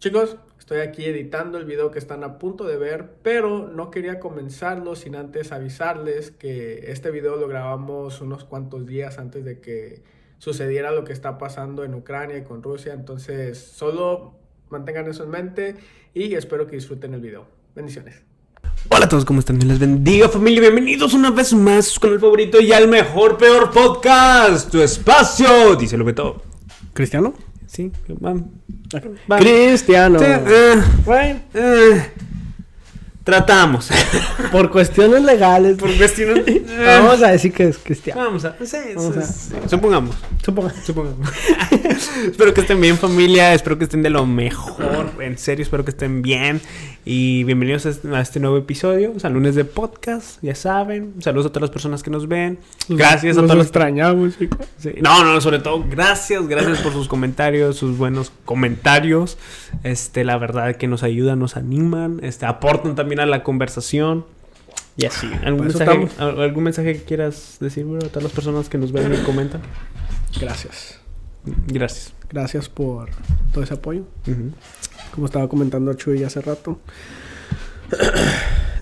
Chicos, estoy aquí editando el video que están a punto de ver, pero no quería comenzarlo sin antes avisarles que este video lo grabamos unos cuantos días antes de que sucediera lo que está pasando en Ucrania y con Rusia. Entonces, solo mantengan eso en mente y espero que disfruten el video. Bendiciones. Hola a todos, ¿cómo están? Dios les bendiga, familia. Bienvenidos una vez más con el favorito y al mejor, peor podcast, tu espacio. Díselo, Beto. ¿Cristiano? Sí, vamos. Cristiano. Bueno, tratamos. Por cuestiones legales. Por cuestiones. Vamos a decir que es cristiano. Vamos a. Sí, Vamos a- sí. Supongamos. Supongamos. Espero que estén bien, familia. Espero que estén de lo mejor. En serio, espero que estén bien. Y bienvenidos a este nuevo episodio. O sea, lunes de podcast, ya saben. Saludos a todas las personas que nos ven. Gracias a Nos todos los. extrañamos, chicos. Sí. No, sobre todo, gracias por sus comentarios, sus buenos comentarios. La verdad que nos ayudan, nos animan, aportan también a la conversación. Y así. ¿Algún mensaje que quieras decir, bro, a todas las personas que nos ven y comentan? Gracias. Gracias. Gracias por todo ese apoyo. Ujú. Como estaba comentando Chuy hace rato.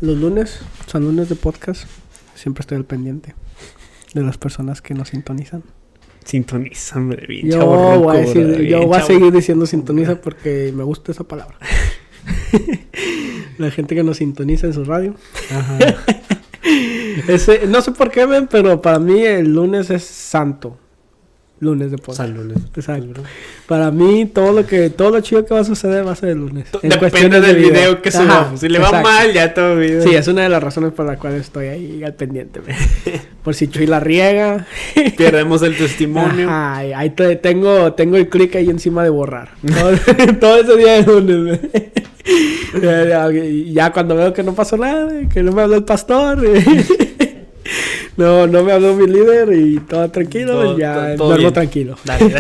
Los lunes son lunes de podcast. Siempre estoy al pendiente de las personas que nos sintonizan. Sintonízame, bien Yo chavorruco, voy a, decir, bro, bien yo voy a chavo- seguir diciendo sintoniza porque me gusta esa palabra. La gente que nos sintoniza en su radio. Ajá. No sé por qué, men, pero para mí el lunes es santo. Lunes de podcast. San lunes. Exacto. Bro. Para mí todo lo chido que va a suceder va a ser el lunes. En Depende cuestiones del de video que Ajá, subamos. Si le va exacto. mal, ya todo video. Sí, es una de las razones por las cuales estoy ahí al pendiente. Men. Por si Chuy la riega. Perdemos el testimonio. Ajá, ahí tengo el clic ahí encima de borrar. Todo ese día de lunes. Men. Ya cuando veo que no pasó nada, que no me habló el pastor. No me habló mi líder y todo tranquilo, Todo- ya todo duermo bien. tranquilo. Dale.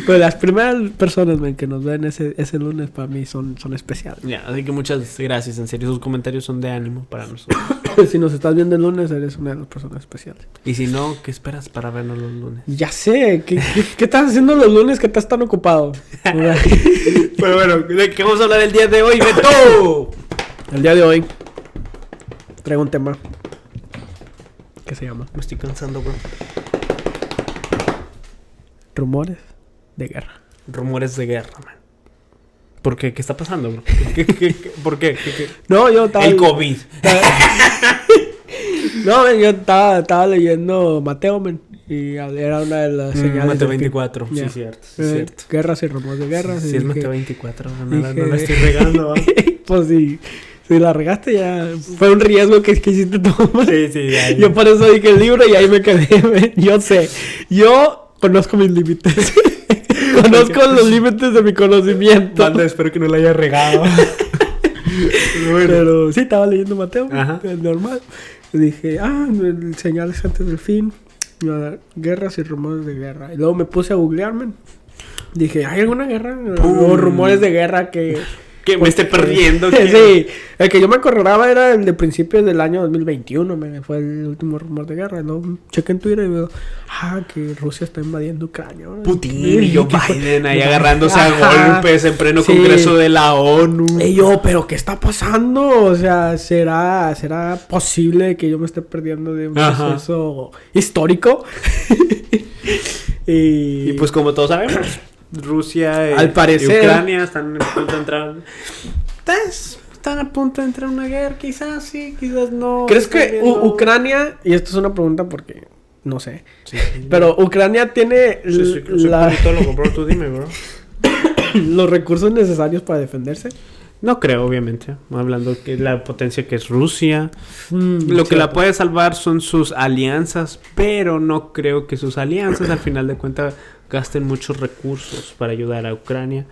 Pues las primeras personas, men, que nos ven ese lunes para mí son especiales. Ya, así que muchas gracias, en serio, sus comentarios son de ánimo para nosotros. Si nos estás viendo el lunes, eres una de las personas especiales. Y si no, ¿qué esperas para vernos los lunes? Ya sé, ¿qué estás haciendo los lunes que estás tan ocupado? Pero bueno, ¿de qué vamos a hablar el día de hoy, Beto? El día de hoy traigo un tema que se llama Me estoy cansando, bro. rumores de guerra. Rumores de guerra, man. ¿Por qué? ¿Qué está pasando, bro? ¿Por qué? No, yo estaba... El COVID. No, men, yo estaba leyendo Mateo, men, y era una de las señales. Mateo del fin. 24, Ya. sí, cierto. Sí, cierto. Guerras y rumores de guerra. Sí, y es dije- Mateo 24, no dije- la estoy regando, ¿va? Pues si la regaste ya fue un riesgo que hiciste tomar. Sí, ya. Yo por eso dije el libro y ahí me quedé, men. Yo sé. Yo conozco mis límites. Conozco los límites de mi conocimiento. Banda, espero que no la haya regado. Pero sí, estaba leyendo Mateo, Ajá. es normal. Y dije, señales antes del fin, guerras y rumores de guerra. Y luego me puse a googlear, men. Dije, ¿hay alguna guerra? O rumores de guerra que Que me esté perdiendo. Sí, el que yo me acordaba era el de principios del año 2021, fue el último rumor de guerra. Luego chequé en Twitter y veo, que Rusia está invadiendo Ucrania. Putin y Joe Biden ahí Ajá. agarrándose a golpes en pleno Sí. congreso de la ONU. Y yo, ¿pero qué está pasando? O sea, ¿será posible que yo me esté perdiendo de un Ajá. proceso histórico? Y pues como todos sabemos, Rusia Al parecer. y Ucrania están a punto de entrar. Están a punto de entrar en una guerra, quizás sí, quizás no. ¿Crees que Estoy viendo- Ucrania, y esto es una pregunta porque no sé, Sí, pero Ucrania tiene soy politólogo, bro, tú dime, bro. los recursos necesarios para defenderse? No creo, obviamente. Hablando que la potencia que es Rusia. Lo que cierto. la puede salvar son sus alianzas, pero no creo que sus alianzas al final de cuentas gasten muchos recursos para ayudar a Ucrania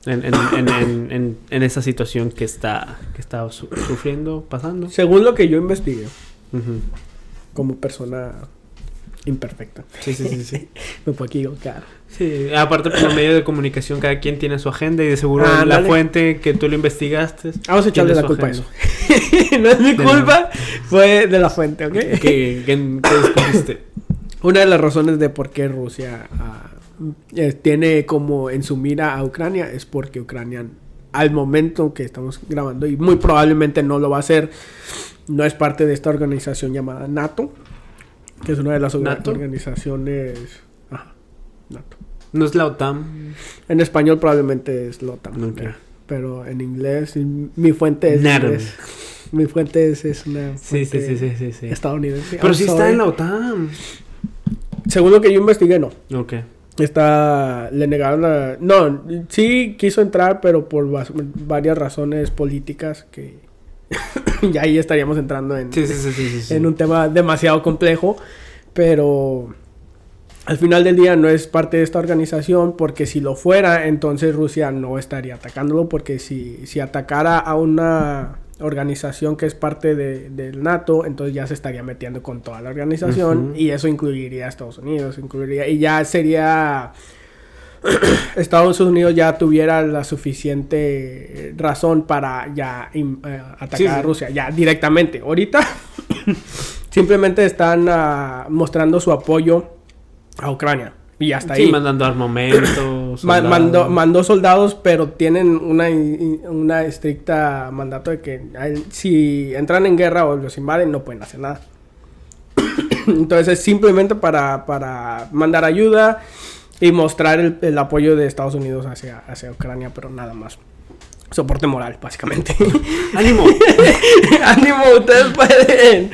en esa situación que está sufriendo, pasando. Según lo que yo investigué, Ujú. como persona imperfecta, Sí. me puedo equivocar. Sí, aparte por los medios de comunicación cada quien tiene su agenda y de seguro la Ándale. fuente que tú lo investigaste. Vamos a echarle tiene la su culpa a agenda. eso. No es mi De culpa, fue de la fuente, ¿ok? ¿Qué descubriste? Una de las razones de por qué Rusia tiene como en su mira a Ucrania, es porque Ucrania, al momento que estamos grabando, y muy probablemente no lo va a hacer, no es parte de esta organización llamada NATO, que es una de las organizaciones... Ajá, NATO. ¿No es la OTAN? En español probablemente es la OTAN. Okay. Pero en inglés, mi fuente es NATO. inglés. Mi fuente es una fuente Sí. estadounidense. Pero sí está en la OTAN. Según lo que yo investigué, no. Ok. Le negaron No, sí quiso entrar, pero por varias razones políticas que... ya ahí estaríamos entrando en un tema demasiado complejo. Pero... al final del día no es parte de esta organización, porque si lo fuera, entonces Rusia no estaría atacándolo, porque si atacara a una organización que es parte del NATO, entonces ya se estaría metiendo con toda la organización, y eso incluiría a Estados Unidos, y ya sería... Estados Unidos ya tuviera la suficiente razón para ya atacar a Rusia, ya directamente. Ahorita simplemente están mandando su apoyo a Ucrania y hasta ahí. Mandando armamentos. Mandó soldados, pero tienen una estricta mandato de que si entran en guerra o los invaden no pueden hacer nada. Entonces es simplemente para mandar ayuda y mostrar el apoyo de Estados Unidos hacia Ucrania, pero nada más. Soporte moral, básicamente. ¡Ánimo! ¡Ánimo! ¡Ustedes pueden!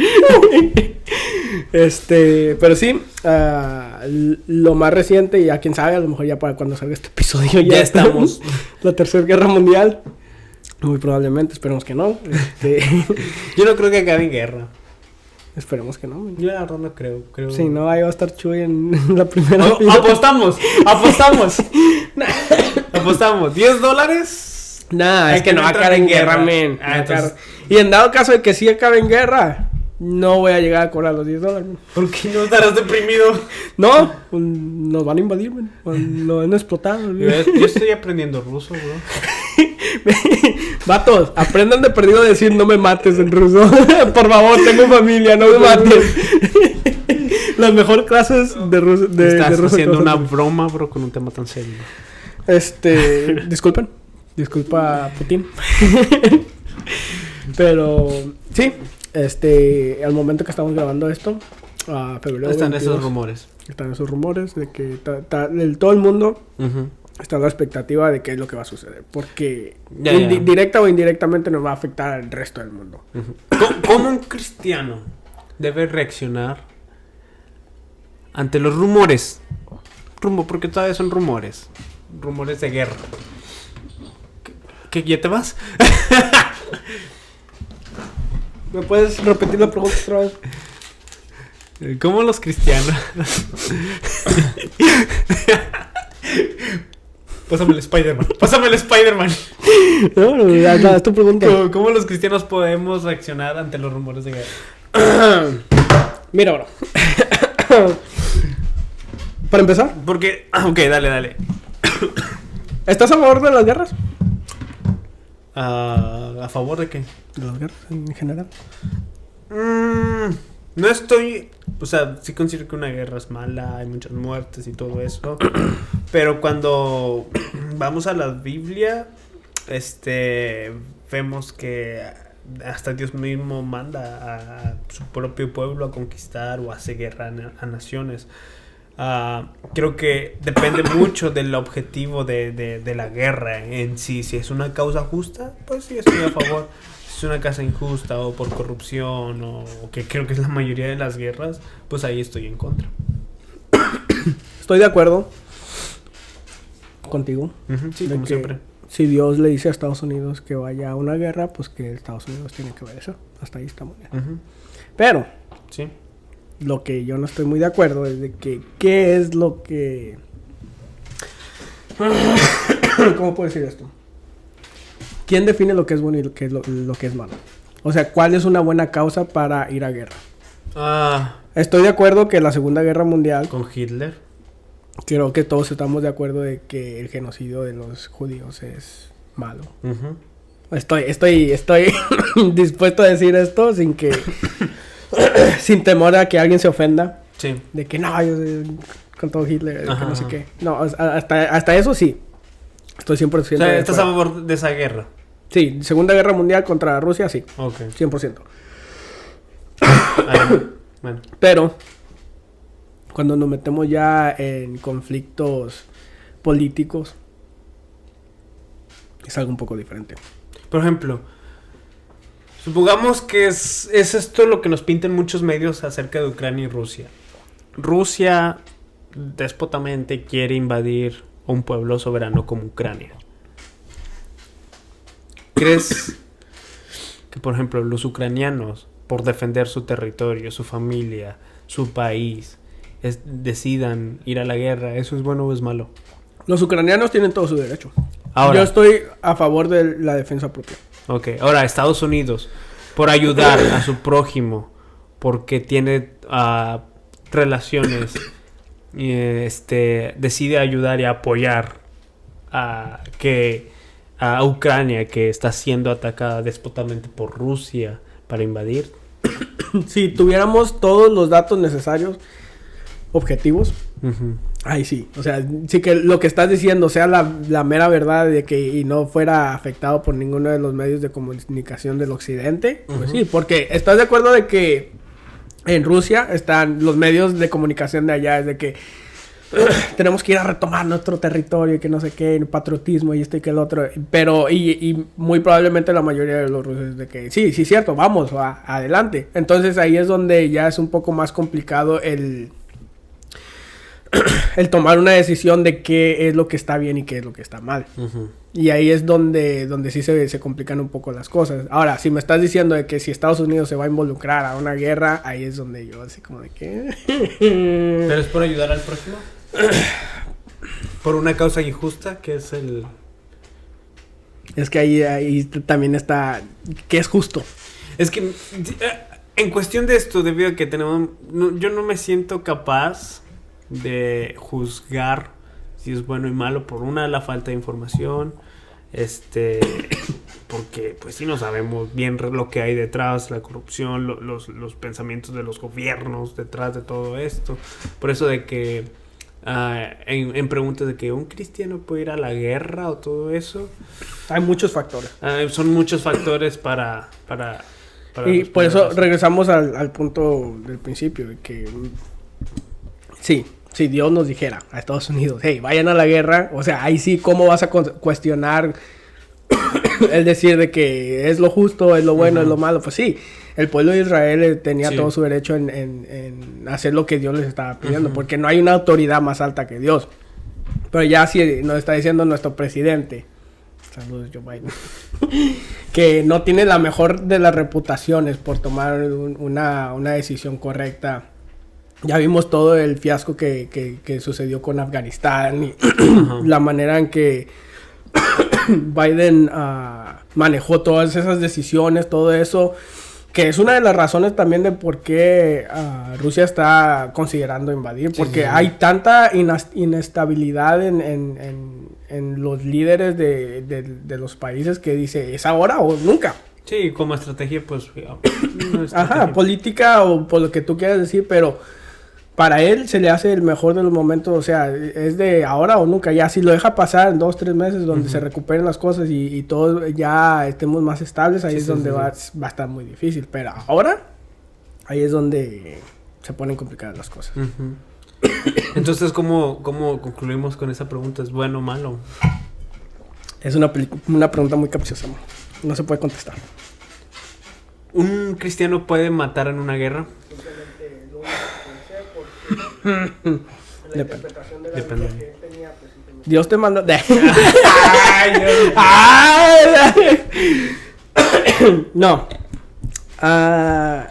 Pero sí, lo más reciente, y ya quién sabe, a lo mejor ya para cuando salga este episodio ya estamos. La Tercera Guerra Mundial. Muy probablemente, esperemos que no. Yo no creo que acabe en guerra. Esperemos que no. Yo la verdad no creo. Sí, no, ahí va a estar Chuy en la primera fila. ¡Apostamos! ¡Apostamos! ¿$10? Nah, es que no va a acabar en guerra, men. Entonces... Y en dado caso de que sí acabe en guerra, no voy a llegar a cobrar los $10, man. ¿Por qué no estarás deprimido? No, pues, nos van a invadir, man. Nos van a explotar. Yo estoy aprendiendo ruso, bro. Vatos, aprendan de perdido a decir no me mates en ruso. Por favor, tengo familia, no me mates. Las mejores clases de ruso. Estás haciendo una broma, bro, con un tema tan serio. Disculpen. Disculpa, Putin. Pero, sí. Al momento que estamos grabando esto, a febrero están 22, esos rumores. Están esos rumores de que todo el mundo está en la expectativa de qué es lo que va a suceder. Porque directa o indirectamente nos va a afectar al resto del mundo. ¿Cómo un cristiano debe reaccionar ante los rumores? Porque todavía son rumores. Rumores de guerra. ¿Qué ya te vas? ¿Me puedes repetir la pregunta otra vez? ¿Cómo los cristianos? Pásame el Spider-Man. No, es tu pregunta. ¿Cómo los cristianos podemos reaccionar ante los rumores de guerra? Mira, bro. Para empezar. Porque... Ok, dale. ¿Estás a favor de las guerras? ¿A favor de qué? De las guerras en general. No estoy... O sea, sí considero que una guerra es mala, hay muchas muertes y todo eso. Pero cuando vamos a la Biblia, vemos que hasta Dios mismo manda a su propio pueblo a conquistar o hace guerra a naciones. Creo que depende mucho del objetivo de la guerra en sí. Si es una causa justa, pues sí estoy a favor. Si es una causa injusta o por corrupción o que creo que es la mayoría de las guerras, pues ahí estoy en contra. Estoy de acuerdo contigo. Sí, como siempre. Si Dios le dice a Estados Unidos que vaya a una guerra, pues que Estados Unidos tiene que ver eso. Hasta ahí estamos bien. Pero sí. Lo que yo no estoy muy de acuerdo es de que qué es lo que... ¿Cómo puedo decir esto? ¿Quién define lo que es bueno y lo que es malo? O sea, ¿cuál es una buena causa para ir a guerra? Estoy de acuerdo que la Segunda Guerra Mundial... Con Hitler. Creo que todos estamos de acuerdo de que el genocidio de los judíos es malo. Estoy dispuesto a decir esto sin que... sin temor a que alguien se ofenda. Sí. De que no, con todo Hitler, Ajá, que no sé ajá. qué. No, hasta eso sí. Estoy 100% O sea, de ¿estás a acuerdo. favor de esa guerra? Sí, Segunda Guerra Mundial contra Rusia, sí. Ok. 100%. Ahí, bueno. Pero cuando nos metemos ya en conflictos políticos, es algo un poco diferente. Por ejemplo, supongamos que es esto lo que nos pintan muchos medios acerca de Ucrania y Rusia. Rusia déspotamente quiere invadir un pueblo soberano como Ucrania. ¿Crees que, por ejemplo, los ucranianos, por defender su territorio, su familia, su país, decidan ir a la guerra? ¿Eso es bueno o es malo? Los ucranianos tienen todo su derecho. Ahora, Yo estoy a favor de la defensa propia. ok, ahora Estados Unidos, por ayudar a su prójimo, porque tiene relaciones, decide ayudar y apoyar a Ucrania, que está siendo atacada déspotamente por Rusia para invadir. Si tuviéramos todos los datos necesarios, objetivos, Ujú. ahí sí. O sea, sí que lo que estás diciendo sea la mera verdad de que y no fuera afectado por ninguno de los medios de comunicación del occidente, pues sí, porque estás de acuerdo de que en Rusia están los medios de comunicación de allá, es de que tenemos que ir a retomar nuestro territorio y que no sé qué, el patriotismo y esto y que el otro, pero y muy probablemente la mayoría de los rusos es de que sí, cierto, vamos, adelante. Entonces ahí es donde ya es un poco más complicado el tomar una decisión de qué es lo que está bien y qué es lo que está mal. Ujú. Y ahí es donde sí se complican un poco las cosas. Ahora, si me estás diciendo de que si Estados Unidos se va a involucrar a una guerra, ahí es donde yo así como de que... ¿Pero es por ayudar al prójimo? ¿Por una causa injusta, que es el...? Es que ahí también está... que es justo. Es que en cuestión de esto, debido a que tenemos... yo no me siento capaz de juzgar si es bueno y malo por la falta de información, porque pues sí no sabemos bien lo que hay detrás, la corrupción, los pensamientos de los gobiernos detrás de todo esto. Por eso de que en preguntas de que un cristiano puede ir a la guerra o todo eso, Hay muchos factores. son muchos factores para Y por eso responderlas. regresamos al punto del principio, de que sí, si Dios nos dijera a Estados Unidos, hey, vayan a la guerra, o sea, ahí sí, ¿cómo vas a cuestionar el decir de que es lo justo, es lo bueno, es lo malo? Pues sí, el pueblo de Israel tenía Sí. todo su derecho en hacer lo que Dios les estaba pidiendo, porque no hay una autoridad más alta que Dios. Pero ya si nos está diciendo nuestro presidente, saludos Joe Biden, que no tiene la mejor de las reputaciones por tomar una decisión correcta. Ya vimos todo el fiasco que sucedió con Afganistán y la manera en que Biden manejó todas esas decisiones, todo eso, que es una de las razones también de por qué Rusia está considerando invadir, porque sí. hay tanta inestabilidad en los líderes de los países que dice, ¿es ahora o nunca? Sí, como estrategia, pues... Ajá, política o por lo que tú quieras decir, pero para él se le hace el mejor de los momentos, o sea, es de ahora o nunca. Ya si lo deja pasar en 2-3 meses donde se recuperen las cosas y todos ya estemos más estables, ahí es donde va a estar muy difícil. Pero ahora, ahí es donde se ponen complicadas las cosas. Entonces, ¿cómo concluimos con esa pregunta? ¿Es bueno o malo? Es una pregunta muy capciosa, amor. No se puede contestar. ¿Un cristiano puede matar en una guerra? Depende. Dios te mandó. No.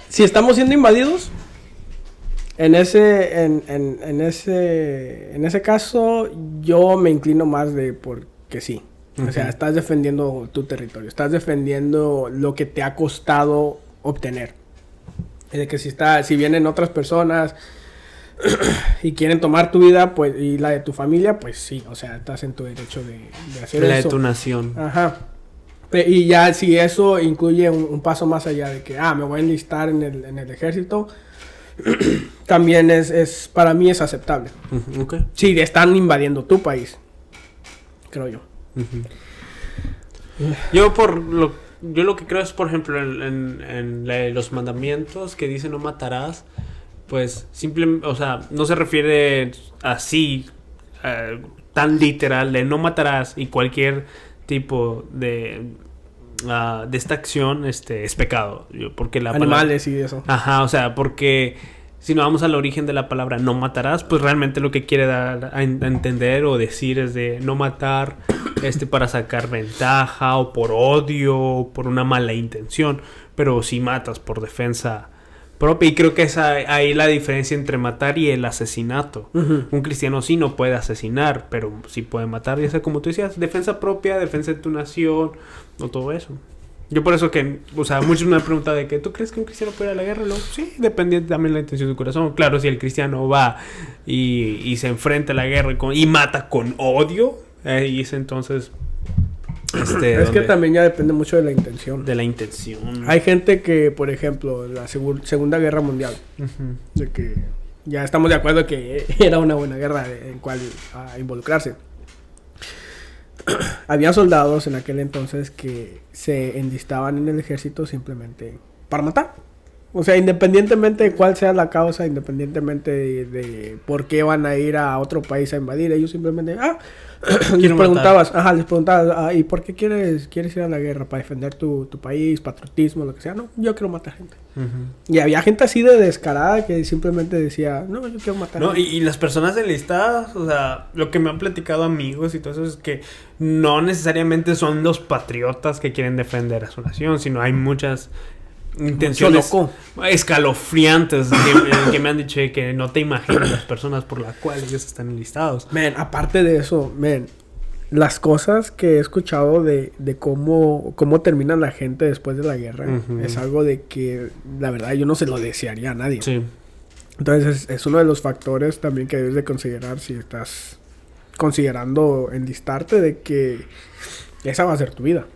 Si estamos siendo invadidos, en ese caso, yo me inclino más de porque sí. O sea, estás defendiendo tu territorio, estás defendiendo lo que te ha costado obtener. Es de que si vienen otras personas y quieren tomar tu vida, pues, y la de tu familia, pues sí, o sea, estás en tu derecho de hacer La eso. de tu nación. Ajá. Y ya si eso incluye un paso más allá de que, me voy a enlistar en el ejército, también para mí es aceptable. Okay. Sí, están invadiendo tu país, creo yo. Yo lo que creo es, por ejemplo, en los mandamientos que dice no matarás, pues simplemente, o sea, no se refiere así, tan literal de no matarás y cualquier tipo de esta acción es pecado. Porque la Animales y eso. Ajá, o sea, porque si no vamos al origen de la palabra no matarás, pues realmente lo que quiere dar a entender o decir es de no matar para sacar ventaja o por odio o por una mala intención, pero si matas por defensa propia, y creo que es ahí la diferencia entre matar y el asesinato. Un cristiano sí no puede asesinar, pero sí puede matar, y eso como tú decías, defensa propia, defensa de tu nación, o todo eso. Yo por eso que, o sea, muchos me han preguntado de que ¿tú crees que un cristiano puede ir a la guerra? Sí, depende también de la intención de su corazón. Claro, si el cristiano va y se enfrenta a la guerra y mata con odio, y es entonces es que también ya depende mucho de la intención. De la intención. Hay gente que, por ejemplo, en la Segunda Guerra Mundial, de que ya estamos de acuerdo que era una buena guerra en cual involucrarse. Había soldados en aquel entonces que se enlistaban en el ejército simplemente para matar. O sea, independientemente de cuál sea la causa, independientemente de por qué van a ir a otro país a invadir, ellos simplemente, les preguntabas, ¿y por qué quieres ir a la guerra? ¿Para defender tu país, patriotismo, lo que sea? No, yo quiero matar gente. Y había gente así de descarada que simplemente decía, no, yo quiero matar gente. Y las personas enlistadas, o sea, lo que me han platicado amigos y todo eso es que no necesariamente son los patriotas que quieren defender a su nación, sino hay muchas intenciones escalofriantes que me han dicho que no te imaginas las personas por las cuales ellos están enlistados. Aparte de eso, las cosas que he escuchado de cómo termina la gente después de la guerra, es algo de que la verdad yo no se lo desearía a nadie. Sí. Entonces es uno de los factores también que debes de considerar si estás considerando enlistarte, de que esa va a ser tu vida.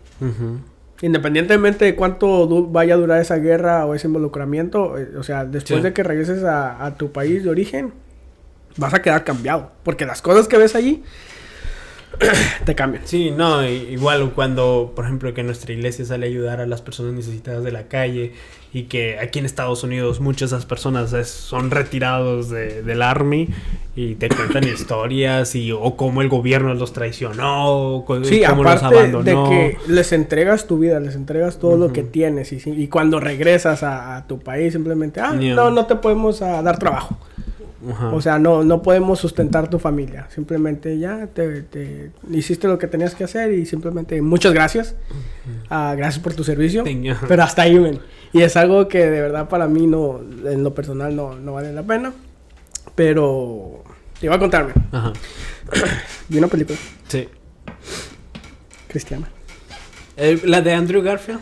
Independientemente de cuánto vaya a durar esa guerra o ese involucramiento, o sea, después de que regreses a tu país de origen, vas a quedar cambiado. Porque las cosas que ves allí te cambian. Sí, no, igual cuando, por ejemplo, que nuestra iglesia sale a ayudar a las personas necesitadas de la calle, y que aquí en Estados Unidos muchas de esas personas son retirados del Army y te cuentan historias o cómo el gobierno los traicionó, cómo los abandonó. De que les entregas tu vida, les entregas todo lo que tienes, y cuando regresas a tu país simplemente, no te podemos dar trabajo. O sea, no podemos sustentar tu familia. Simplemente ya te hiciste lo que tenías que hacer y simplemente muchas gracias. Gracias por tu servicio. Pero hasta ahí, men. Y es algo que de verdad para mí no, en lo personal no vale la pena. Pero te iba a contarme. Vi una película. Sí. Cristiana. ¿La de Andrew Garfield?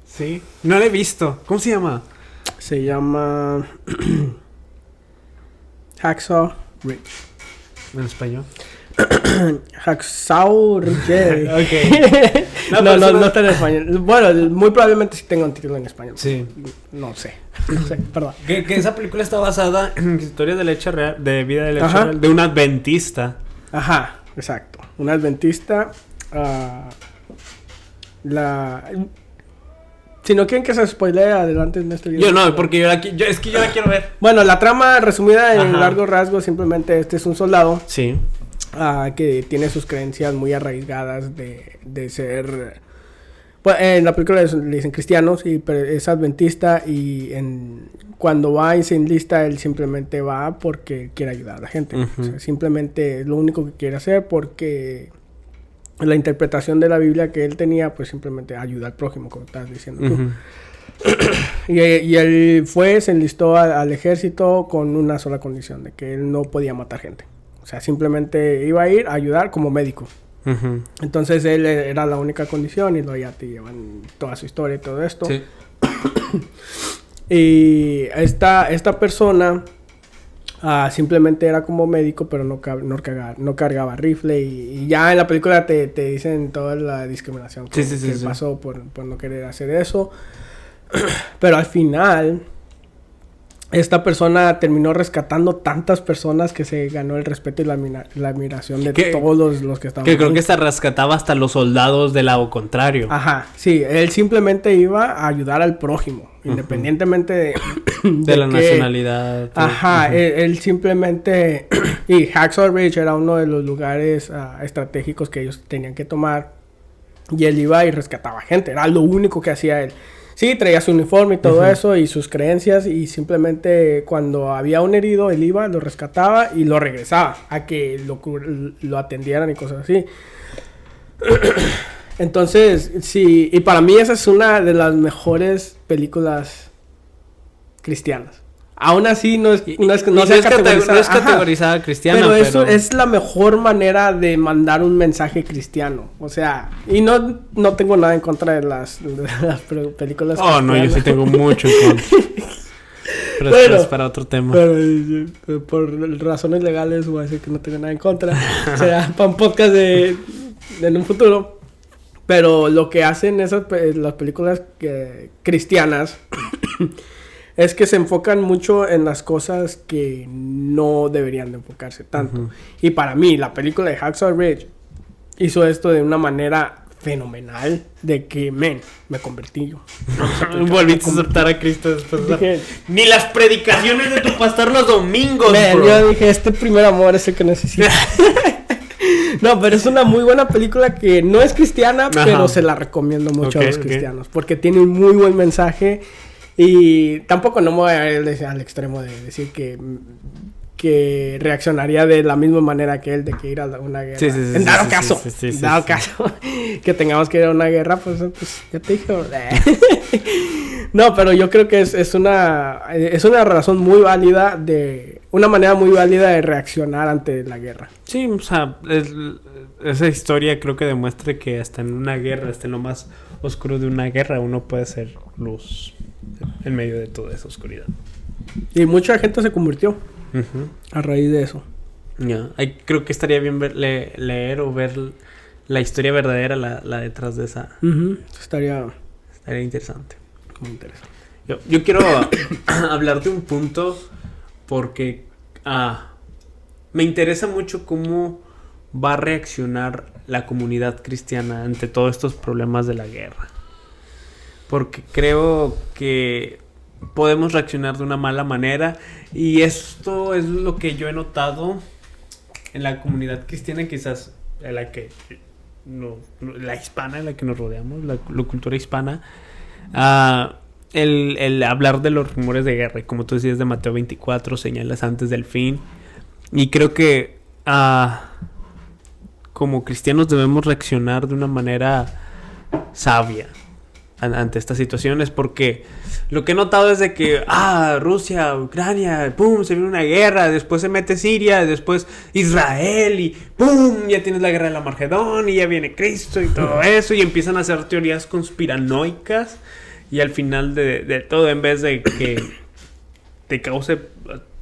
Sí. No la he visto. ¿Cómo se llama? Se llama Hacksaw Ridge. ¿En español? Hacksaw Ridge. Ok. No está en español. Bueno, muy probablemente sí tenga un título en español. Sí. No sé, perdón. Que esa película está basada en historias de la hecha real, de vida de la hecha real, de un adventista. Ajá, exacto. Un adventista. Si no quieren que se spoilee, adelante en este video. Yo no, porque yo la quiero ver. Bueno, la trama resumida en largos rasgos, simplemente este es un soldado. Sí. Que tiene sus creencias muy arraigadas de ser... Pues, en la película le dicen cristianos, pero es adventista, y cuando va y se enlista, él simplemente va porque quiere ayudar a la gente. O sea, simplemente es lo único que quiere hacer, porque la interpretación de la Biblia que él tenía, pues simplemente ayuda al prójimo, como estás diciendo tú. Y él se enlistó al ejército con una sola condición, de que él no podía matar gente. O sea, simplemente iba a ir a ayudar como médico. Entonces él era la única condición, y luego ya te llevan toda su historia y todo esto. Sí. Y esta persona simplemente era como médico, pero no cargaba rifle, y ya en la película te dicen toda la discriminación que pasó por no querer hacer eso. Pero al final esta persona terminó rescatando tantas personas que se ganó el respeto y la admiración de todos los que estaban que creo que se rescataba hasta los soldados del lado contrario. Ajá, sí, él simplemente iba a ayudar al prójimo, independientemente de la nacionalidad. Ajá, él simplemente... Y Hacksaw Ridge era uno de los lugares estratégicos que ellos tenían que tomar. Y él iba y rescataba gente, era lo único que hacía él. Sí, traía su uniforme y todo eso y sus creencias y simplemente cuando había un herido, él iba, lo rescataba y lo regresaba a que lo atendieran y cosas así. Entonces, sí, y para mí esa es una de las mejores películas cristianas. Aún así no es categorizada cristiana, pero eso es la mejor manera de mandar un mensaje cristiano. O sea, y no tengo nada en contra de las películas cristianas. No, yo sí tengo mucho en contra. Pero es para otro tema. Pero por razones legales voy a decir que no tengo nada en contra. O sea, para un podcast en un futuro. Pero lo que hacen las películas cristianas es que se enfocan mucho en las cosas que no deberían de enfocarse tanto. Y para mí, la película de Hacksaw Ridge hizo esto de una manera fenomenal, de que, me convertí yo. Volviste a aceptar a Cristo después. Dije, ni las predicaciones de tu pastor los domingos, bro. Yo dije, este primer amor es el que necesito. No, pero es una muy buena película que no es cristiana, pero se la recomiendo mucho a los cristianos. Porque tiene un muy buen mensaje. Y tampoco no me voy a ir al extremo de decir que reaccionaría de la misma manera que él de que ir a una guerra. En dado caso que tengamos que ir a una guerra, pues ya te dije. No, pero yo creo que es una razón muy válida una manera muy válida de reaccionar ante la guerra. Sí, o sea, esa historia creo que demuestra que hasta en una guerra, hasta en lo más oscuro de una guerra, uno puede ser luz en medio de toda esa oscuridad. Y mucha gente se convirtió a raíz de eso. Creo que estaría bien leer o ver la historia verdadera, la detrás de esa. Estaría interesante. Muy interesante. Yo quiero hablar de un punto porque me interesa mucho cómo va a reaccionar la comunidad cristiana ante todos estos problemas de la guerra. Porque creo que podemos reaccionar de una mala manera. Y esto es lo que yo he notado en la comunidad cristiana, quizás en la que la hispana, en la que nos rodeamos, la cultura hispana. El hablar de los rumores de guerra, como tú decías de Mateo 24, señales antes del fin. Y creo que como cristianos debemos reaccionar de una manera sabia ante estas situaciones, porque lo que he notado es de que Rusia, Ucrania, pum, se viene una guerra, después se mete Siria, después Israel y pum, ya tienes la guerra de la Margedonia y ya viene Cristo y todo eso, y empiezan a hacer teorías conspiranoicas, y al final de todo, en vez de que te cause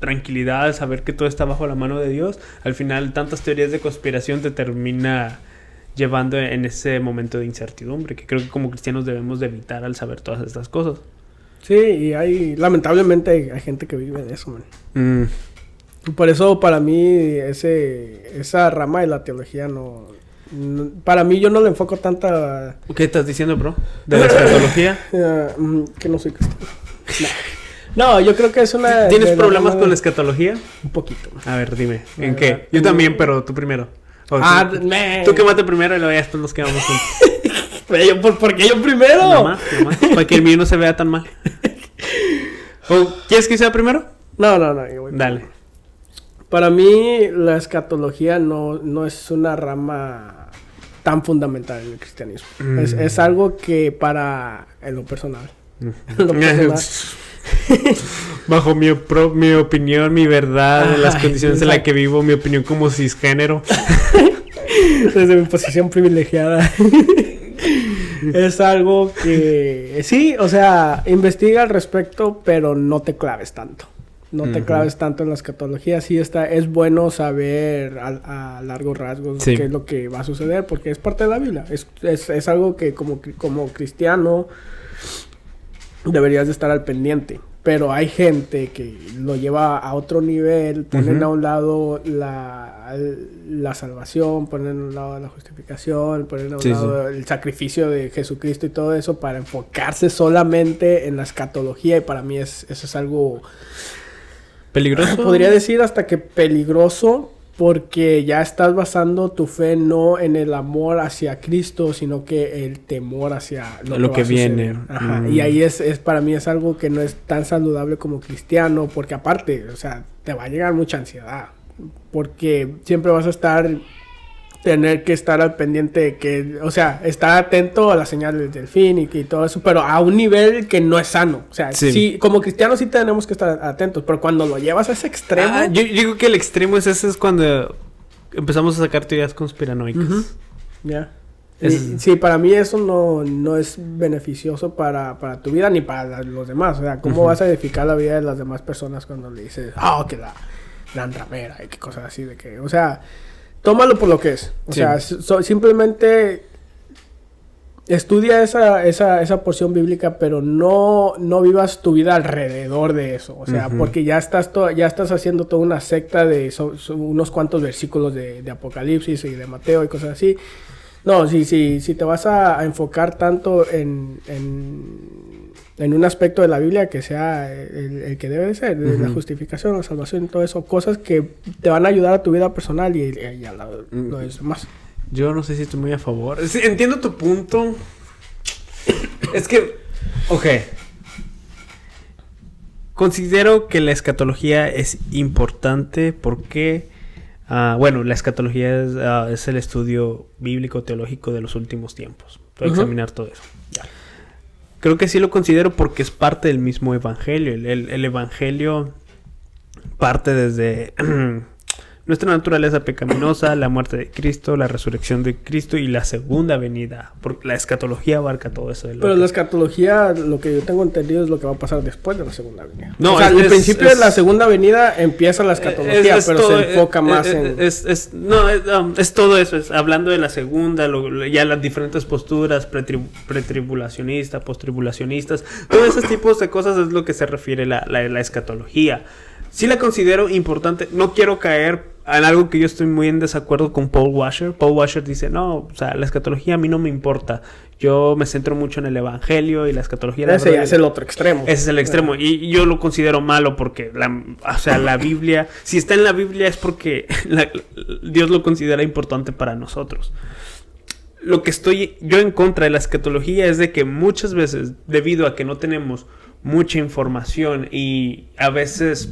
tranquilidad saber que todo está bajo la mano de Dios, al final tantas teorías de conspiración te termina llevando en ese momento de incertidumbre, que creo que como cristianos debemos de evitar al saber todas estas cosas. Sí, y lamentablemente hay gente que vive de eso, man. Por eso para mí esa rama de la teología no, para mí yo no le enfoco tanta... ¿Qué estás diciendo, bro? ¿De la escatología? Que no soy cristiano. No, yo creo que es una... ¿Tienes problemas con la escatología? Un poquito. A ver, dime, ¿en qué? Yo también, pero tú primero. Tú quémate primero y luego ya después nos quedamos juntos. ¿Por qué yo primero? Nada más, para que el mío no se vea tan mal. ¿Quieres que sea primero? No, yo voy. Dale. Para mí la escatología no es una rama tan fundamental en el cristianismo. Es algo que en lo personal. Bajo mi opinión, mi verdad, las condiciones en las que vivo, mi opinión como cisgénero. Desde mi posición privilegiada. Es algo que sí, o sea, investiga al respecto, pero no te claves tanto. No te claves tanto en la escatología. Sí es bueno saber a largos rasgos qué es lo que va a suceder, porque es parte de la Biblia. Es algo que como cristiano deberías de estar al pendiente. pero hay gente que lo lleva a otro nivel, ponen a un lado la salvación, ponen a un lado la justificación, ponen a un lado el sacrificio de Jesucristo y todo eso para enfocarse solamente en la escatología, y para mí eso es algo peligroso. Podría decir hasta que peligroso, porque ya estás basando tu fe no en el amor hacia Cristo, sino que el temor hacia lo que viene. Y ahí es para mí es algo que no es tan saludable como cristiano, porque aparte, o sea, te va a llegar mucha ansiedad, porque siempre vas a tener que estar al pendiente de que, o sea, estar atento a las señales del fin y todo eso, pero a un nivel que no es sano. O sea, sí, como cristianos sí tenemos que estar atentos, pero cuando lo llevas a ese extremo... yo digo que el extremo es ese, es cuando empezamos a sacar teorías conspiranoicas. Ya. Sí, para mí eso no es beneficioso para tu vida ni para los demás. O sea, ¿cómo vas a edificar la vida de las demás personas cuando le dices, que la andramera y qué cosas así de que, o sea... Tómalo por lo que es. O sea, simplemente estudia esa porción bíblica, pero no vivas tu vida alrededor de eso. O sea, porque ya estás haciendo toda una secta de unos cuantos versículos de Apocalipsis y de Mateo y cosas así. No, si te vas a enfocar tanto en un aspecto de la Biblia que sea el que debe de ser, la justificación, la salvación y todo eso, cosas que te van a ayudar a tu vida personal y a lo demás. Yo no sé si estoy muy a favor. Sí, entiendo tu punto. Es que, considero que la escatología es importante porque, la escatología es el estudio bíblico teológico de los últimos tiempos. Para examinar todo eso. Creo que sí lo considero porque es parte del mismo evangelio. El evangelio parte desde nuestra naturaleza pecaminosa, la muerte de Cristo, la resurrección de Cristo y la segunda venida. Porque la escatología abarca todo eso. Pero la escatología, lo que yo tengo entendido, es lo que va a pasar después de la segunda venida. No, o sea, al principio de la segunda venida empieza la escatología, pero todo, se enfoca más en... Es todo eso. Es hablando de la segunda, ya las diferentes posturas, pretribulacionistas, posttribulacionistas. Todos esos tipos de cosas es lo que se refiere la escatología. Sí la considero importante. No quiero caer en algo que yo estoy muy en desacuerdo con Paul Washer. Paul Washer dice, no, o sea, la escatología a mí no me importa. Yo me centro mucho en el evangelio y la escatología... Ese ya es el otro extremo. Ese es el extremo. Y yo lo considero malo porque, la Biblia... Si está en la Biblia es porque Dios lo considera importante para nosotros. Lo que estoy yo en contra de la escatología es de que muchas veces, debido a que no tenemos mucha información y a veces...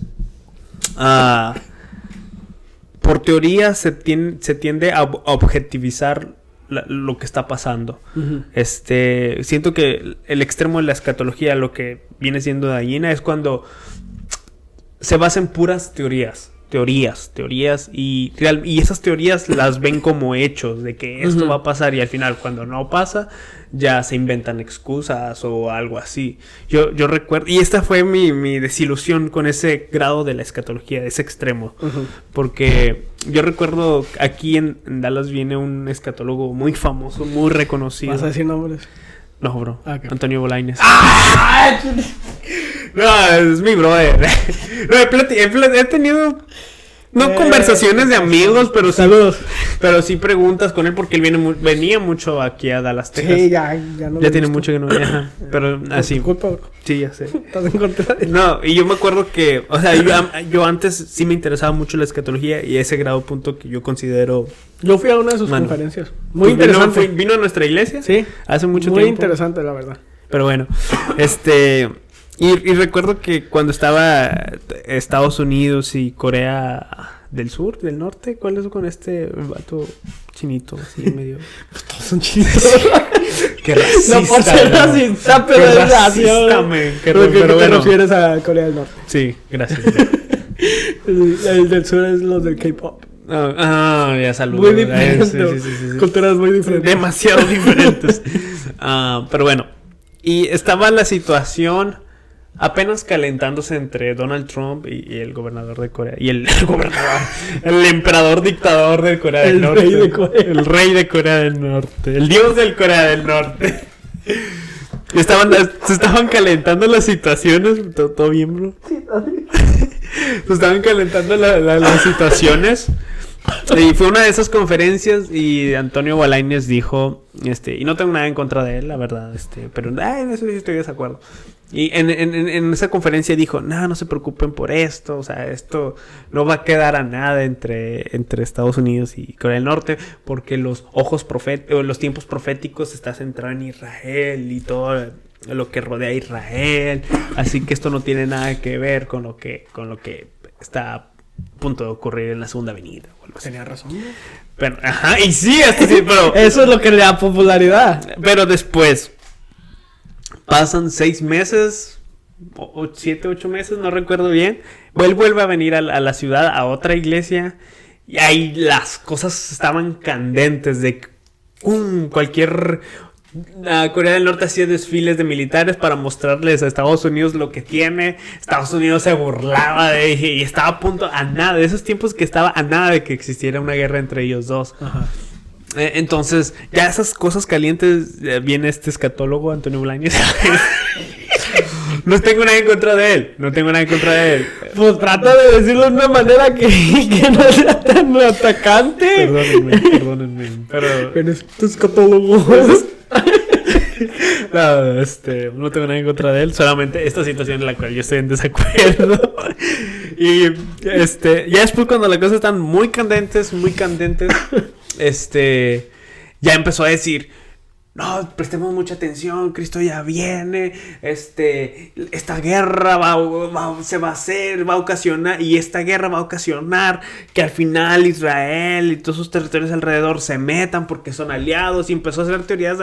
por teoría se tiende a objetivizar lo que está pasando. Siento que el extremo de la escatología, lo que viene siendo dañina, es cuando se basa en puras teorías y esas teorías las ven como hechos de que esto va a pasar, y al final cuando no pasa ya se inventan excusas o algo así. Yo recuerdo, y esta fue mi desilusión con ese grado de la escatología, de ese extremo, porque yo recuerdo aquí en Dallas viene un escatólogo muy famoso, muy reconocido. ¿Vas a decir nombres? No, bro. Okay. Antonio Bolaños. No, es mi brother. No, he tenido... No conversaciones de amigos, pero sí, saludos. Pero sí preguntas con él porque él venía mucho aquí a Dallas, Texas. Sí, ya no ya tiene mucho que no viaja, pero así. Disculpa, bro. Sí, ya sé. ¿Estás en contra de él? No, y yo me acuerdo que, o sea, yo antes sí me interesaba mucho la escatología y ese grado punto que yo considero... Yo fui a una de sus conferencias. Muy interesante. ¿Vino a nuestra iglesia? Sí. Hace mucho tiempo. Muy interesante, la verdad. Pero bueno, Y recuerdo que cuando estaba Estados Unidos y Corea del Sur, del Norte, ¿cuál es con este vato chinito así medio? Pues todos son chinitos. Qué racista. No por ser racista, pero es racista. Pero te refieres a Corea del Norte. Sí, gracias. el del sur es los del K-pop. Ya saludos. Muy diferentes. Sí. Culturas muy diferentes. Demasiado diferentes. Pero bueno. Y estaba la situación apenas calentándose entre Donald Trump y el gobernador de Corea. Y el emperador dictador de Corea del Norte. Rey de Corea. El rey de Corea del Norte. El dios del Corea del Norte. Se estaban calentando las situaciones. ¿Todo bien, bro? Sí, se estaban calentando las situaciones. Y fue una de esas conferencias y Antonio Bolaños dijo, y no tengo nada en contra de él, la verdad, pero en eso sí estoy de desacuerdo. Y en esa conferencia dijo, no se preocupen por esto, o sea, esto no va a quedar a nada entre Estados Unidos y Corea del Norte, porque los tiempos proféticos se está centrado en Israel y todo lo que rodea a Israel, así que esto no tiene nada que ver con lo que está a punto de ocurrir en la segunda venida. Tenía razón, ¿no? Pero, ajá, y sí, hasta sí, pero... Eso es lo que le da popularidad. Pero después... Pasan 6 meses, 7, 8 meses, no recuerdo bien. Él vuelve a venir a la ciudad, a otra iglesia. Y ahí las cosas estaban candentes de cualquier... Corea del Norte hacía desfiles de militares para mostrarles a Estados Unidos lo que tiene. Estados Unidos se burlaba y estaba a punto, a nada, de esos tiempos que estaba a nada de que existiera una guerra entre ellos dos. Ajá. Entonces, ya esas cosas calientes, viene este escatólogo, Antonio Bolaños. No tengo nada en contra de él. Pues trata de decirlo de una manera que no sea tan atacante. Perdónenme. Pero es tu escatólogo. No tengo nada en contra de él. Solamente esta situación en la cual yo estoy en desacuerdo. Y ya después cuando las cosas están muy candentes, ya empezó a decir, no, prestemos mucha atención, Cristo ya viene, esta guerra se va a hacer, va a ocasionar, y esta guerra va a ocasionar que al final Israel y todos sus territorios alrededor se metan porque son aliados, y empezó a hacer teorías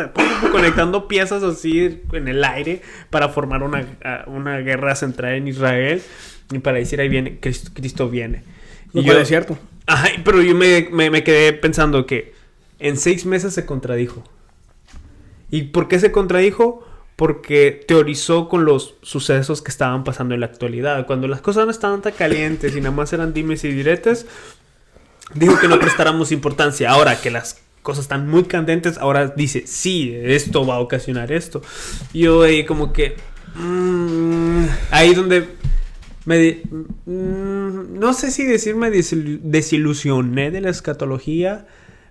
conectando piezas así en el aire para formar una guerra central en Israel, y para decir, ahí viene, Cristo viene. Y yo, es cierto. Ajá, pero yo me quedé pensando que en 6 meses se contradijo. ¿Y por qué se contradijo? Porque teorizó con los sucesos que estaban pasando en la actualidad. Cuando las cosas no estaban tan calientes y nada más eran dimes y diretes, dijo que no prestáramos importancia. Ahora que las cosas están muy candentes, ahora dice, sí, esto va a ocasionar esto. Y yo ahí como que... ahí donde... no sé si decirme desilusioné de la escatología,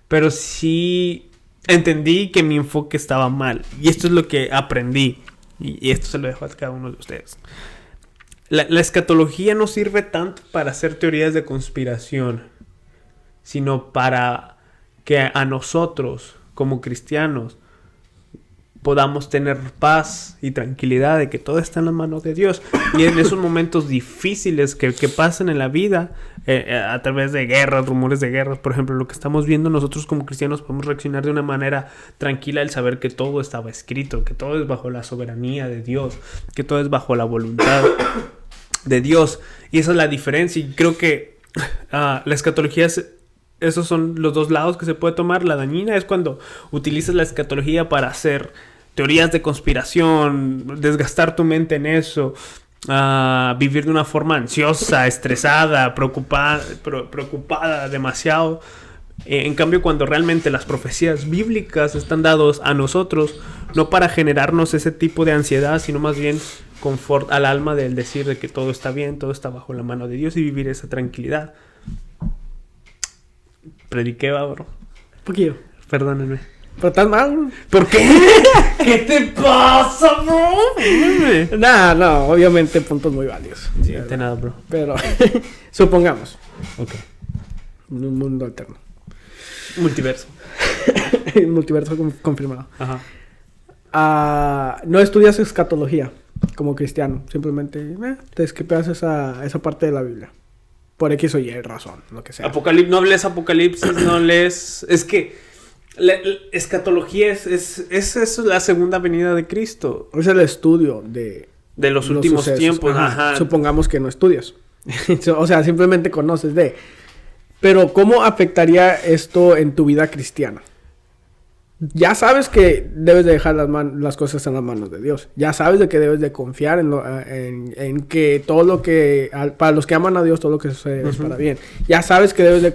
pero sí entendí que mi enfoque estaba mal. Y esto es lo que aprendí. Y esto se lo dejo a cada uno de ustedes. La escatología no sirve tanto para hacer teorías de conspiración, sino para que a nosotros, como cristianos, podamos tener paz y tranquilidad de que todo está en las manos de Dios. Y en esos momentos difíciles que pasan en la vida, a través de guerras, rumores de guerras, por ejemplo, lo que estamos viendo, nosotros como cristianos podemos reaccionar de una manera tranquila al saber que todo estaba escrito, que todo es bajo la soberanía de Dios, que todo es bajo la voluntad de Dios. Y esa es la diferencia. Y creo que la escatología esos son los dos lados que se puede tomar. La dañina es cuando utilizas la escatología para hacer teorías de conspiración, desgastar tu mente en eso, vivir de una forma ansiosa, estresada, preocupada demasiado. En cambio, cuando realmente las profecías bíblicas están dadas a nosotros, no para generarnos ese tipo de ansiedad, sino más bien confort al alma del decir de que todo está bien, todo está bajo la mano de Dios, y vivir esa tranquilidad. Prediqué, bro. Un poquillo. Perdónenme. Pero estás mal, bro. ¿Por qué? ¿Qué te pasa, bro? No, obviamente puntos muy válidos. Sí, de nada, bro. Pero supongamos. Ok. En un mundo alterno. Multiverso. Multiverso confirmado. Ajá. No estudias escatología como cristiano. Simplemente te esquipeas esa parte de la Biblia. Por X o Y razón, lo que sea. No lees Apocalipsis, no lees... Es que la escatología es la segunda venida de Cristo. Es el estudio de los últimos sucesos. tiempos. Ajá. Supongamos que no estudias. O sea, simplemente conoces de... Pero, ¿cómo afectaría esto en tu vida cristiana? Ya sabes que debes de dejar las cosas en las manos de Dios. Ya sabes de que debes de confiar en que todo lo que... Para los que aman a Dios, todo lo que sucede es para bien. Ya sabes que debes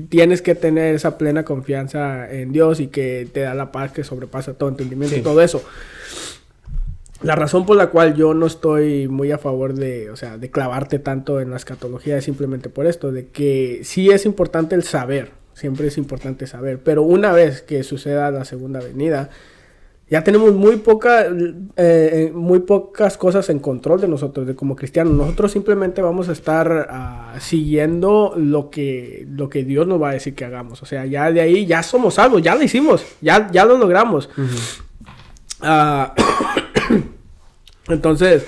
tienes que tener esa plena confianza en Dios y que te da la paz que sobrepasa todo entendimiento y todo eso. La razón por la cual yo no estoy muy a favor de, o sea, de clavarte tanto en la escatología es simplemente por esto, de que sí es importante el saber, siempre es importante saber, pero una vez que suceda la segunda venida, ya tenemos muy pocas cosas en control de nosotros, de como cristianos. Nosotros simplemente vamos a estar siguiendo lo que Dios nos va a decir que hagamos. O sea, ya de ahí ya somos salvos, ya lo hicimos, ya lo logramos. Entonces,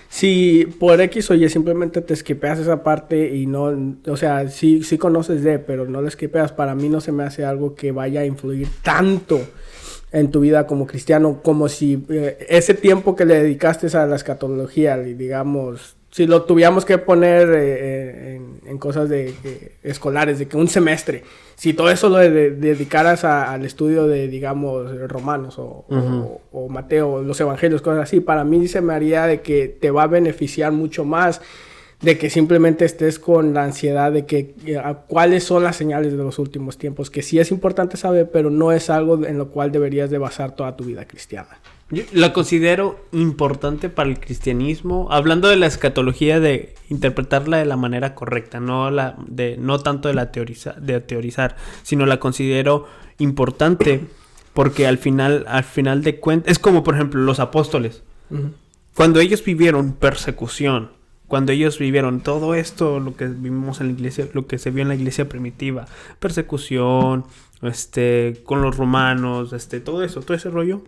si por X o Y simplemente te esquipeas esa parte y no, o sea, sí conoces pero no lo esquipeas, para mí no se me hace algo que vaya a influir tanto en tu vida como cristiano, como si ese tiempo que le dedicaste a la escatología, digamos, si lo tuviéramos que poner en cosas escolares, de que un semestre, si todo eso lo dedicaras al estudio de, digamos, Romanos o Mateo, los evangelios, cosas así, para mí se me haría de que te va a beneficiar mucho más de que simplemente estés con la ansiedad de que cuáles son las señales de los últimos tiempos, que sí es importante saber, pero no es algo en lo cual deberías de basar toda tu vida cristiana. Yo la considero importante para el cristianismo, hablando de la escatología, de interpretarla de la manera correcta, no tanto de teorizar, sino la considero importante porque al final de cuentas es como, por ejemplo, los apóstoles. Uh-huh. Cuando ellos vivieron persecución, cuando ellos vivieron todo esto, lo que vimos en la iglesia, lo que se vio en la iglesia primitiva, persecución, con los romanos, todo ese rollo,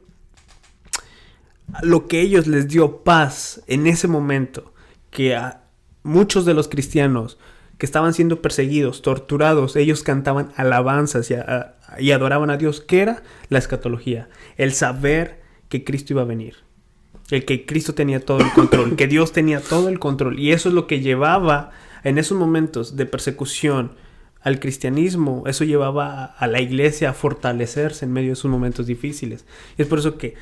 lo que ellos les dio paz en ese momento, que a muchos de los cristianos que estaban siendo perseguidos, torturados, ellos cantaban alabanzas y adoraban a Dios, ¿qué era? La escatología, el saber que Cristo iba a venir. El que Cristo tenía todo el control, que Dios tenía todo el control. Y eso es lo que llevaba en esos momentos de persecución al cristianismo. Eso llevaba a la iglesia a fortalecerse en medio de esos momentos difíciles. Y es por eso que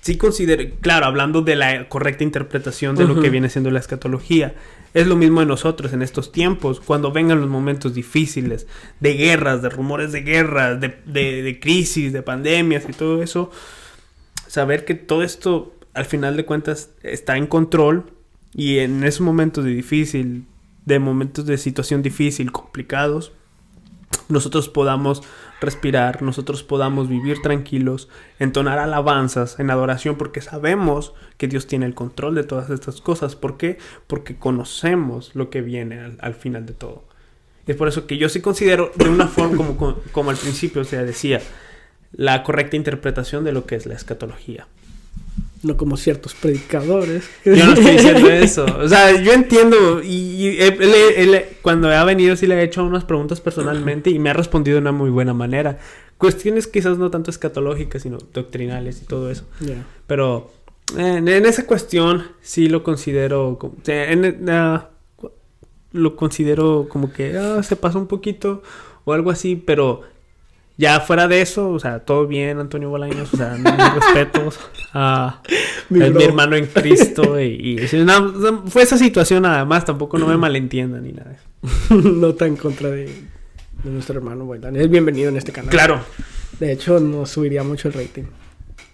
sí considero, claro, hablando de la correcta interpretación de lo que viene siendo la escatología, es lo mismo en nosotros en estos tiempos, cuando vengan los momentos difíciles, de guerras, de rumores de guerras, de crisis, de pandemias y todo eso, saber que todo esto al final de cuentas está en control, y en esos momentos de momentos de situación difícil, complicados, nosotros podamos respirar, nosotros podamos vivir tranquilos, entonar alabanzas en adoración, porque sabemos que Dios tiene el control de todas estas cosas. ¿Por qué? Porque conocemos lo que viene al final de todo. Y es por eso que yo sí considero, de una forma como al principio, o sea, decía, la correcta interpretación de lo que es la escatología. No como ciertos predicadores. Yo no estoy diciendo eso. O sea, yo entiendo. Y él, cuando ha venido, sí le he hecho unas preguntas personalmente y me ha respondido de una muy buena manera. Cuestiones quizás no tanto escatológicas, sino doctrinales y todo eso. Yeah. Pero en esa cuestión sí lo considero... lo considero como que se pasa un poquito o algo así, pero... Ya fuera de eso, o sea, todo bien, Antonio Bolaños, o sea, mis respetos a mi hermano en Cristo y fue esa situación nada más, tampoco no me malentiendan ni nada de eso. No tan en contra de nuestro hermano Bolaños, es bienvenido en este canal. Claro. De hecho, nos subiría mucho el rating.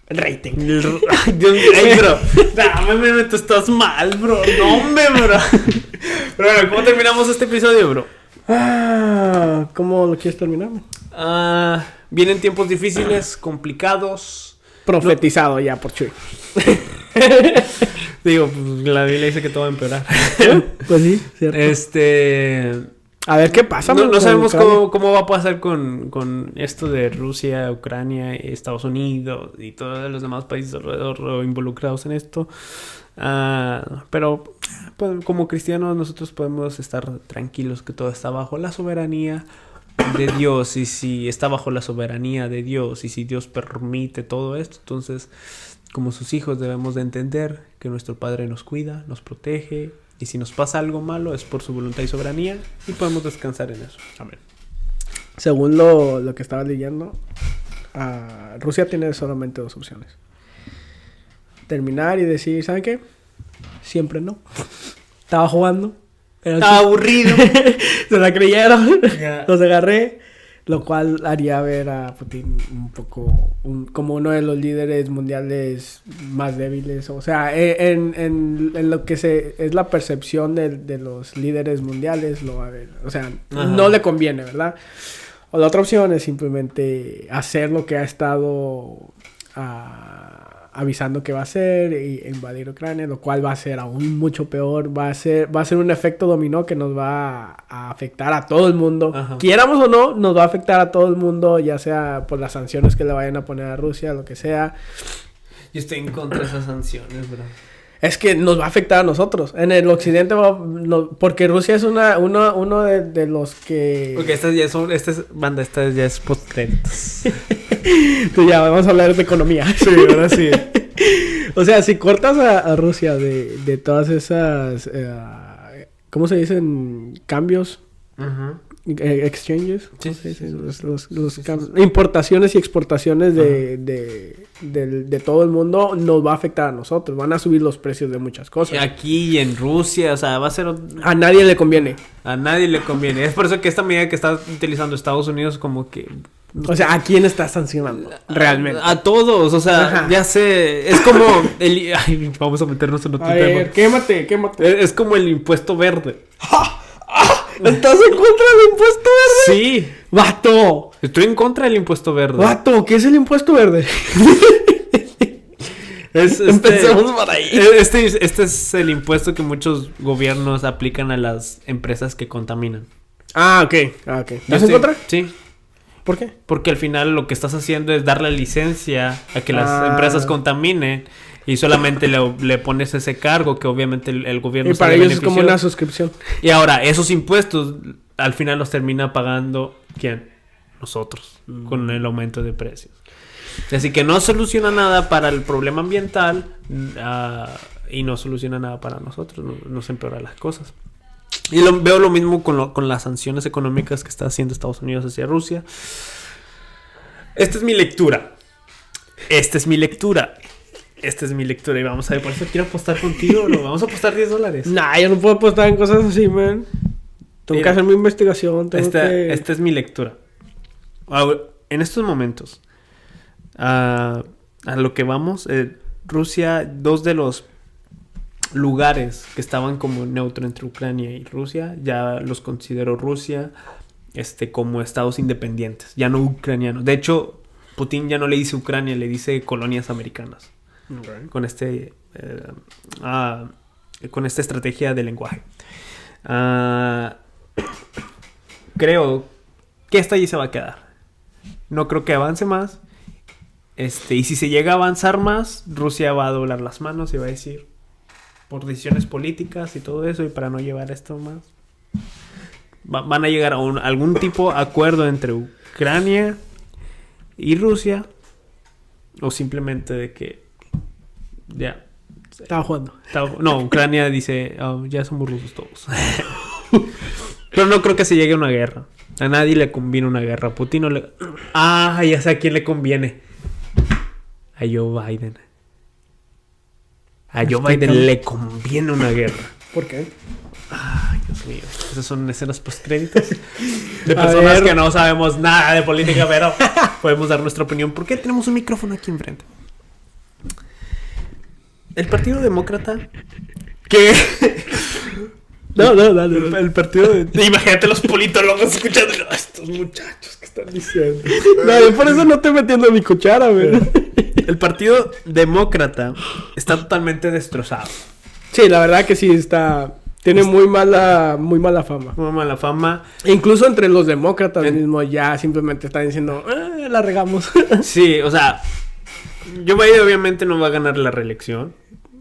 El rating. Ay, bro. Dame, tú estás mal, bro. No, hombre, bro. Pero bueno, ¿cómo terminamos este episodio, bro? ¿Cómo lo quieres terminar? Vienen tiempos difíciles, complicados. Profetizado ya por Chuy. Digo, pues la Biblia dice que todo va a empeorar. Pues sí, cierto. A ver qué pasa. No sabemos cómo va a pasar con esto de Rusia, Ucrania, Estados Unidos y todos los demás países alrededor involucrados en esto. Pero pues, como cristianos nosotros podemos estar tranquilos que todo está bajo la soberanía de Dios, y si está bajo la soberanía de Dios y si Dios permite todo esto, entonces como sus hijos debemos de entender que nuestro Padre nos cuida, nos protege, y si nos pasa algo malo es por su voluntad y soberanía, y podemos descansar en eso. Amén. Según lo que estaba leyendo, Rusia tiene solamente 2 opciones: terminar y decir, ¿saben qué? Siempre no. Estaba jugando. Estaba aburrido. Se la creyeron. Yeah. Los agarré. Lo cual haría ver a Putin un poco como uno de los líderes mundiales más débiles. O sea, en lo que es la percepción de los líderes mundiales, lo va a ver. O sea, Ajá. no le conviene, ¿verdad? O la otra opción es simplemente hacer lo que ha estado avisando que va a hacer e invadir Ucrania, lo cual va a ser aún mucho peor. Va a ser un efecto dominó que nos va a afectar a todo el mundo. Ajá. Quieramos o no, nos va a afectar a todo el mundo, ya sea por las sanciones que le vayan a poner a Rusia, lo que sea. Yo estoy en contra de esas sanciones, bro. Es que nos va a afectar a nosotros. En el occidente porque Rusia es uno de los que... Porque estas ya es post-créditos. Pues ya, vamos a hablar de economía. Sí, ahora sí. O sea, si cortas a Rusia de todas esas... ¿cómo se dicen? Cambios. Ajá. Exchanges. Sí, ¿Cómo se sí, dicen? sí, Los importaciones y exportaciones de todo el mundo nos va a afectar a nosotros. Van a subir los precios de muchas cosas. Aquí y en Rusia, o sea, va a ser... A nadie le conviene. A nadie le conviene. Es por eso que esta medida que está utilizando Estados Unidos como que... O sea, ¿a quién está sancionando? Realmente. A todos, o sea, Ajá. ya sé. Es como Ay, vamos a meternos en otro A ver, tema. quémate. Es como el impuesto verde. ¿Estás en contra del impuesto verde? Sí. ¡Vato! Estoy en contra del impuesto verde. ¡Vato! ¿Qué es el impuesto verde? Empezamos por ahí. Este es el impuesto que muchos gobiernos aplican a las empresas que contaminan. Ok. ¿Estás en contra? Sí. ¿Por qué? Porque al final lo que estás haciendo es darle licencia a que las empresas contaminen y solamente le pones ese cargo que obviamente el gobierno Y para sale ellos es como beneficioso. una suscripción. Y ahora, esos impuestos al final los termina pagando ¿quién? Nosotros, con el aumento de precios. Así que no soluciona nada para el problema ambiental y no soluciona nada para nosotros, nos empeora las cosas. Y veo lo mismo con las sanciones económicas que está haciendo Estados Unidos hacia Rusia. Esta es mi lectura. Y vamos a ver, por eso quiero apostar contigo, ¿no? Vamos a apostar $10. Nah, yo no puedo apostar en cosas así, man. Tengo que hacer mi investigación. Esta es mi lectura. Ahora, en estos momentos, a lo que vamos, Rusia, dos de los lugares que estaban como neutro entre Ucrania y Rusia, ya los consideró Rusia como estados independientes, ya no ucranianos. De hecho, Putin ya no le dice Ucrania, le dice colonias americanas. Okay. Con esta estrategia de lenguaje. Creo que esta allí se va a quedar. No creo que avance más. Y si se llega a avanzar más, Rusia va a doblar las manos y va a decir, por decisiones políticas y todo eso, y para no llevar esto más, van a llegar a algún tipo de acuerdo entre Ucrania y Rusia, o simplemente de que ya estaba jugando. No, Ucrania dice, ya somos rusos todos. Pero no creo que se llegue a una guerra. A nadie le conviene una guerra. A Putin no le... ya sé a quién le conviene. A Joe Biden. A Joe Biden le conviene una guerra. ¿Por qué? Ay, Dios mío. Esas son escenas postcréditos de personas que no sabemos nada de política, pero podemos dar nuestra opinión. ¿Por qué tenemos un micrófono aquí enfrente? El Partido Demócrata... ¿Qué? No, dale. El partido de... Imagínate los politólogos escuchando estos muchachos que están diciendo. No, yo por eso no estoy metiendo mi cuchara, güey. El Partido Demócrata está totalmente destrozado. Sí, la verdad que sí está... Tiene muy mala fama. Muy mala fama. Incluso entre los demócratas mismos ya simplemente están diciendo, la regamos. Sí, o sea, Joe Biden obviamente no va a ganar la reelección.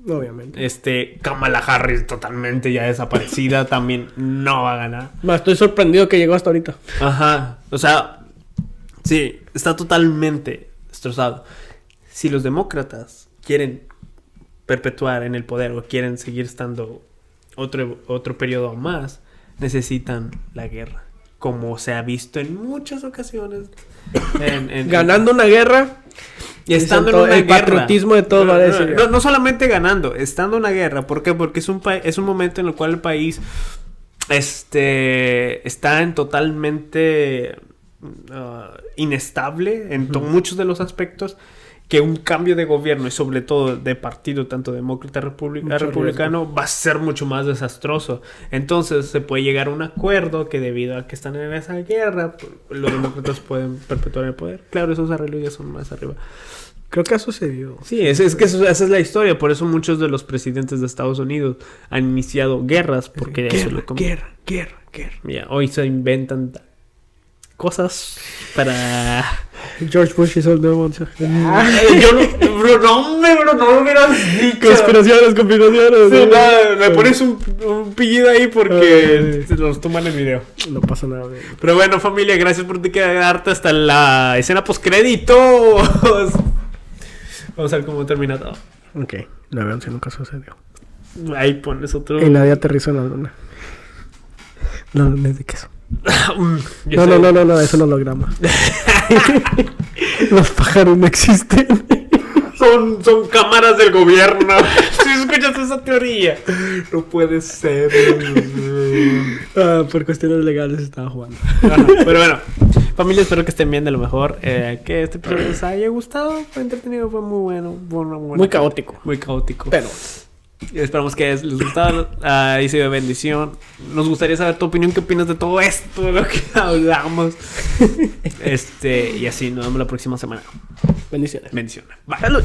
Obviamente. Kamala Harris totalmente ya desaparecida también no va a ganar. Estoy sorprendido que llegó hasta ahorita. Ajá, o sea, sí, está totalmente destrozado. Si los demócratas quieren perpetuar en el poder o quieren seguir estando otro periodo más, necesitan la guerra, como se ha visto en muchas ocasiones. Ganando una guerra y estando en una el guerra. El patriotismo de todo va a decir. No solamente ganando, estando en una guerra. ¿Por qué? Porque es un momento en el cual el país está en totalmente inestable en muchos de los aspectos, que un cambio de gobierno y sobre todo de partido, tanto demócrata republicano, va a ser mucho más desastroso. Entonces se puede llegar a un acuerdo que debido a que están en esa guerra, los demócratas pueden perpetuar el poder. Claro, esos arreglos ya son más arriba. Creo que ha sucedido. Sí, es que esa es la historia. Por eso muchos de los presidentes de Estados Unidos han iniciado guerras. Porque guerra. Mira, hoy se inventan cosas para... George Bush hizo el nuevo. Yo no lo hubieras dicho. Conspiraciones. Sí, nada, me pones un pillido ahí porque se los toman en video. No pasa nada. Pero bueno, familia, gracias por quedarte hasta la escena postcréditos. Vamos a ver cómo termina todo. Ok, la verdad, si nunca sucedió. Ahí pones otro. Y nadie aterrizó en la luna. La luna es de queso. No, eso no lo grama. Los pájaros no existen. Son cámaras del gobierno. Si escuchas esa teoría, no puede ser. Por cuestiones legales estaba jugando. Pero bueno, familia, espero que estén bien de lo mejor. Que este episodio les haya gustado. Fue entretenido, fue muy bueno. Muy caótico. Pero esperamos que les gustado. Ahí se ve bendición. Nos gustaría saber tu opinión. ¿Qué opinas de todo esto? De lo que hablamos. Y así, nos vemos la próxima semana. Bendiciones. Bye. Salud.